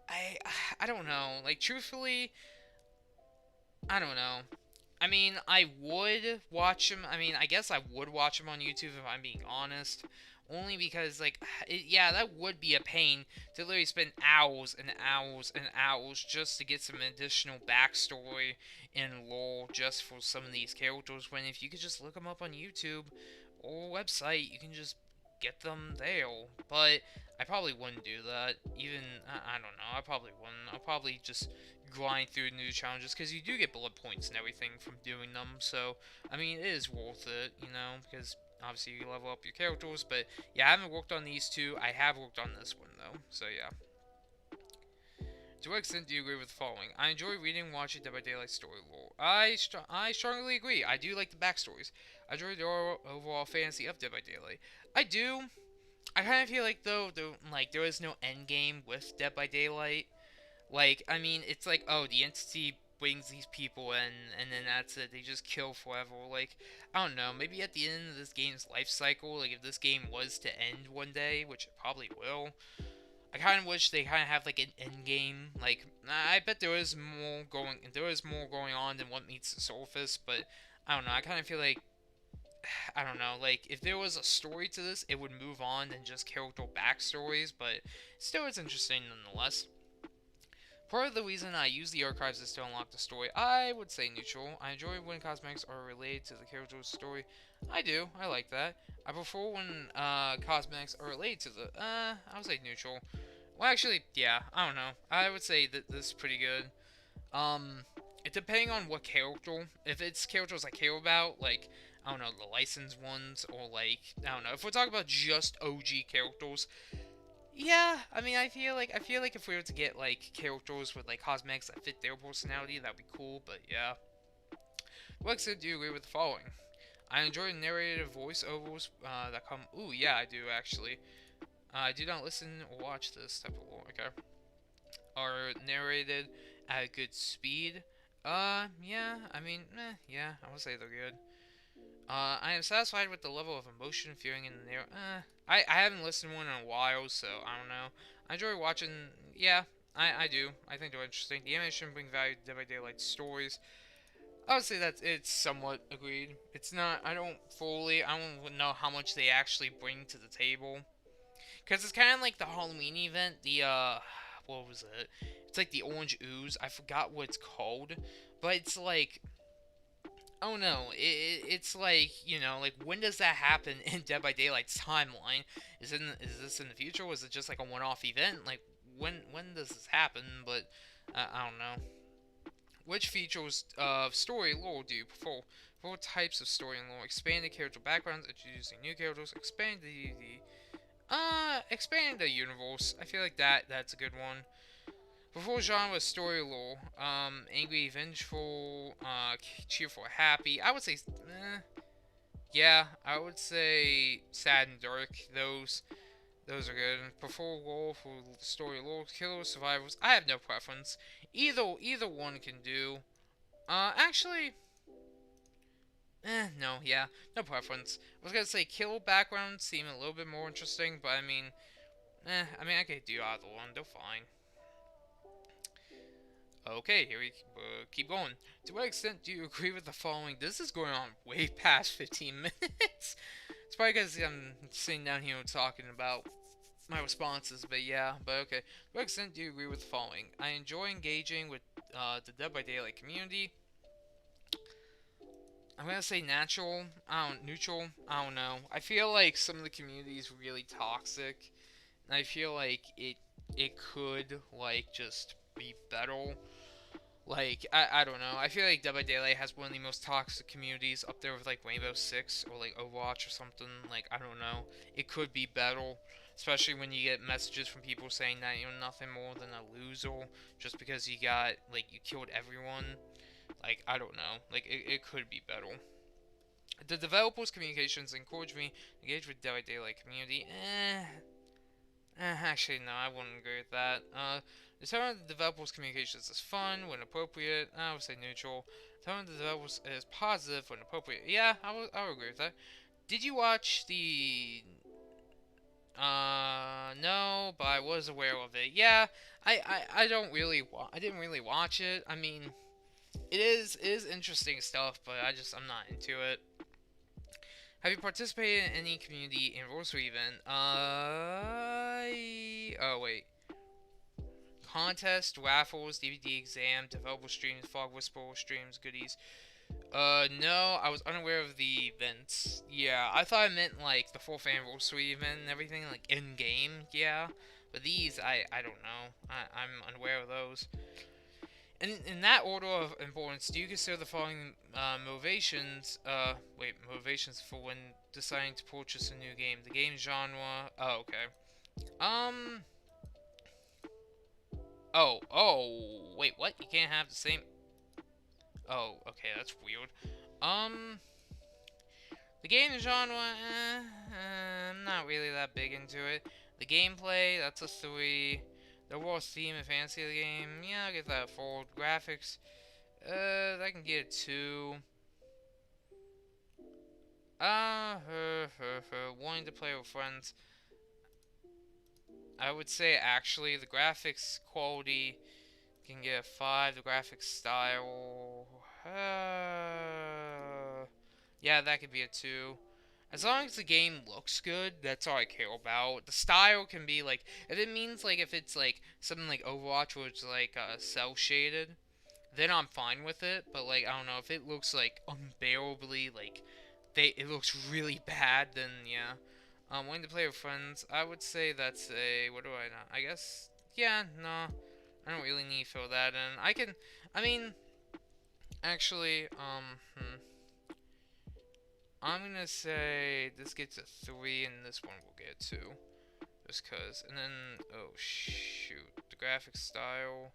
I I don't know. Like truthfully, I don't know. I mean, I would watch him. I mean, I guess I would watch him on YouTube if I'm being honest. Only because, like, yeah, that would be a pain to literally spend hours and hours and hours just to get some additional backstory and lore just for some of these characters. When if you could just look them up on YouTube or website, you can just get them there. But I probably wouldn't do that. Even, I don't know, I probably wouldn't. I'll probably just grind through new challenges because you do get bullet points and everything from doing them. So, I mean, it is worth it, you know, because obviously you level up your characters. But yeah, I haven't worked on these two. I have worked on this one though. So yeah. To what extent do you agree with the following? I enjoy reading and watching Dead by Daylight story lore. I strongly agree. I do like the backstories. I enjoy the overall fantasy of Dead by Daylight. I do. I kind of feel like though, like there is no end game with Dead by Daylight. Like, I mean, it's like, oh, the entity brings these people in, and then that's it. They just kill forever. Like, I don't know. Maybe at the end of this game's life cycle, like if this game was to end one day, which it probably will, I kind of wish they kind of have like an end game. Like, I bet there is more going on than what meets the surface. But I don't know. I kind of feel like I don't know, like, if there was a story to this, it would move on than just character backstories, but still it's interesting nonetheless. Part of the reason I use the archives is to unlock the story, I would say neutral. I enjoy when cosmetics are related to the character's story. I do, I like that. I prefer when cosmetics are related to the, I would say neutral. Well, actually, yeah, I don't know. I would say that this is pretty good. Depending on what character, if it's characters I care about, like, I don't know, the licensed ones, or like, I don't know, if we're talking about just OG characters, yeah, I mean, I feel like if we were to get like characters with like cosmetics that fit their personality, that'd be cool. But yeah, Lexa, do you agree with the following? I enjoy narrative voiceovers that come. Ooh, yeah, I do actually. I do not listen or watch this type of lore. Okay, are narrated at a good speed. Yeah, I mean, yeah, I would say they're good. I am satisfied with the level of emotion, feeling in the narrative. I haven't listened to one in a while, so I don't know. I enjoy watching. Yeah, I do. I think they're interesting. The animation brings value to Dead by Daylight stories. I would say that it's somewhat agreed. It's not. I don't fully. I don't know how much they actually bring to the table. Because it's kind of like the Halloween event. What was it? It's like the Orange Ooze. I forgot what it's called. But it's like oh no, it's like like when does that happen in Dead by Daylight's timeline? Is this in the future? Was it just like a one-off event? Like when does this happen? But I don't know. Which features of story lore do you prefer? Four types of story and lore: expanded character backgrounds, introducing new characters, expanding the universe. I feel like that's a good one. Before genre story lore, angry, vengeful, cheerful, happy. I would say, yeah, I would say sad and dark. Those are good. Before lore for story lore, killers, survivors. I have no preference. Either one can do. Actually, no, yeah, no preference. I was gonna say kill backgrounds seem a little bit more interesting, but I mean I could do either one. They're fine. Okay, here we keep going. To what extent do you agree with the following? This is going on way past 15 minutes. It's probably because I'm sitting down here talking about my responses, but yeah, but okay. To what extent do you agree with the following? I enjoy engaging with the Dead by Daylight community. I'm gonna say neutral. I don't know. I feel like some of the community is really toxic, and I feel like it could like just be better. Like, I don't know. I feel like Dead by Daylight has one of the most toxic communities up there with, like, Rainbow Six or, like, Overwatch or something. Like, I don't know. It could be better. Especially when you get messages from people saying that you're nothing more than a loser just because you killed everyone. Like, I don't know. Like, it could be better. The developers' communications encourage me to engage with Dead by Daylight community. Actually, no, I wouldn't agree with that. The tone of the developers' communications is fun when appropriate. I would say neutral. The tone of the developers is positive when appropriate. Yeah, I would agree with that. Did you watch the? No, but I was aware of it. Yeah, I don't really I didn't really watch it. I mean, it is interesting stuff, but I'm not into it. Have you participated in any community anniversary event? Oh wait. Contest, raffles, DVD exam, developer streams, fog whisper streams, goodies. No, I was unaware of the events. Yeah, I thought it meant like the 4th anniversary event and everything, like in game. Yeah, but these, I don't know. I'm unaware of those. In that order of importance, do you consider the following motivations for when deciding to purchase a new game? The game genre. Oh, okay. Um. Wait, what? You can't have the same. Oh, okay, that's weird. Um. The game genre, I'm not really that big into it. The gameplay, that's a 3. The overall theme and fantasy of the game, yeah, I'll give that a 4. Graphics, I can get a 2. Wanting to play with friends. I would say actually the graphics quality can get a 5. The graphics style, yeah, that could be a 2. As long as the game looks good, that's all I care about. The style can be like, if it means like, if it's like something like Overwatch, where it's like cell shaded, then I'm fine with it. But like, I don't know, if it looks like unbearably like it looks really bad, then yeah. Wanting to play with friends, I would say that's a, what do I know? I guess, yeah, no, I don't really need to fill that in. I mean, actually, I'm gonna say this gets a 3 and this one will get a 2. Just cause. And then, oh shoot. The graphic style.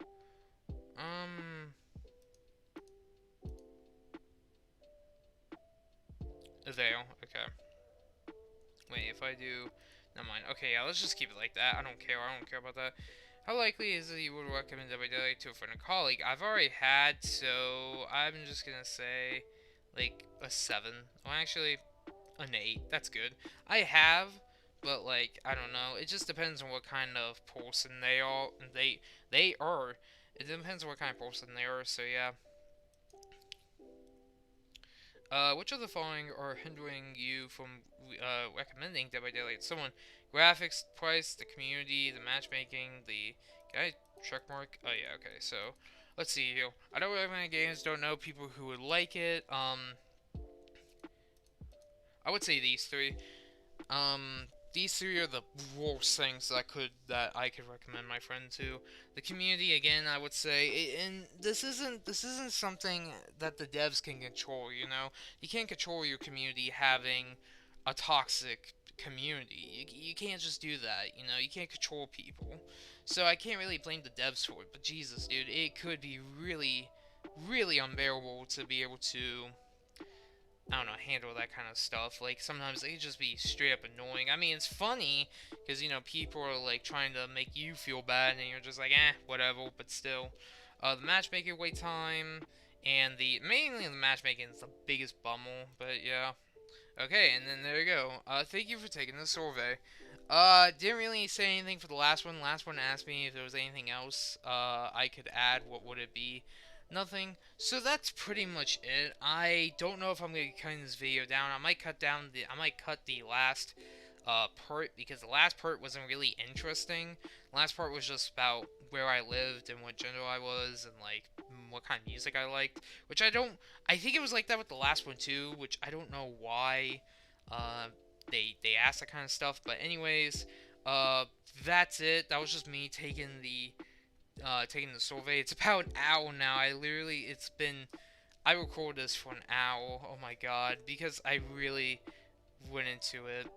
There. Okay. Wait, if I do. Never mind. Okay, yeah, let's just keep it like that. I don't care. I don't care about that. How likely is it you would recommend Dead by Daylight to a friend or colleague? I've already had, so I'm just gonna say, like, a 7. Well, actually, an 8. That's good. I have, but like I don't know. It just depends on what kind of person they are. They are. It depends on what kind of person they are. So yeah. Which of the following are hindering you from recommending Dead by Daylight to someone? Graphics, price, the community, the matchmaking, the guy check mark. Oh yeah, okay. So let's see here. I don't recommend games. Don't know people who would like it. I would say these 3. These 3 are the worst things that I could recommend my friend to. The community, again, I would say, and this isn't something that the devs can control. You know, you can't control your community having a toxic community. You can't just do that. You know, you can't control people. So I can't really blame the devs for it. But Jesus, dude, it could be really, really unbearable to be able to, I don't know, handle that kind of stuff. Like, sometimes they just be straight up annoying. I mean, it's funny, because, you know, people are, like, trying to make you feel bad, and you're just like, whatever, but still. The matchmaking wait time, and mainly the matchmaking is the biggest bummer, but yeah. Okay, and then there you go. Thank you for taking the survey. Didn't really say anything for the last one. Last one asked me if there was anything else I could add. What would it be? Nothing. So that's pretty much it. I don't know if I'm gonna be cutting this video down. I might cut the last part, because the last part wasn't really interesting. The last part was just about where I lived and what gender I was and like what kind of music I liked, which I think it was like that with the last one too, which I don't know why they asked that kind of stuff. But anyways, that's it. That was just me taking the survey. It's about an hour now. I recorded this for an hour. Oh my god, because I really went into it.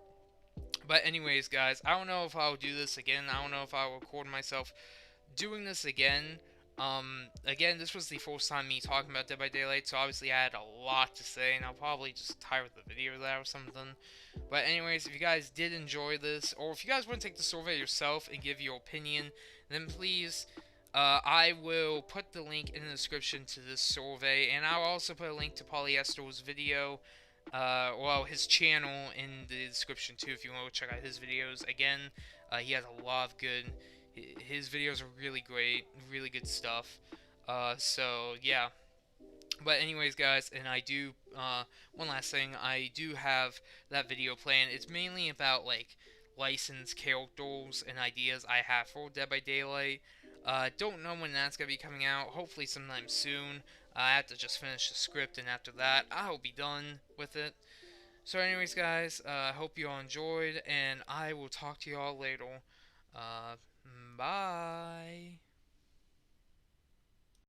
But anyways, guys, I don't know if I'll do this again. I don't know if I'll record myself doing this again. Again, this was the first time me talking about Dead by Daylight, so obviously I had a lot to say, and I'll probably just tire the video of that or something. But anyways, if you guys did enjoy this, or if you guys want to take the survey yourself and give your opinion, then please, I will put the link in the description to this survey, and I'll also put a link to Polyester's video, well, his channel in the description too, if you want to check out his videos. Again, he has a lot of good. His videos are really great, really good stuff. So yeah. But anyways, guys, and I do one last thing. I do have that video planned. It's mainly about like licensed characters and ideas I have for Dead by Daylight. Don't know when that's gonna be coming out. Hopefully sometime soon. I have to just finish the script, and after that, I'll be done with it. So, anyways, guys, I hope you all enjoyed, and I will talk to you all later. Uh, Bye.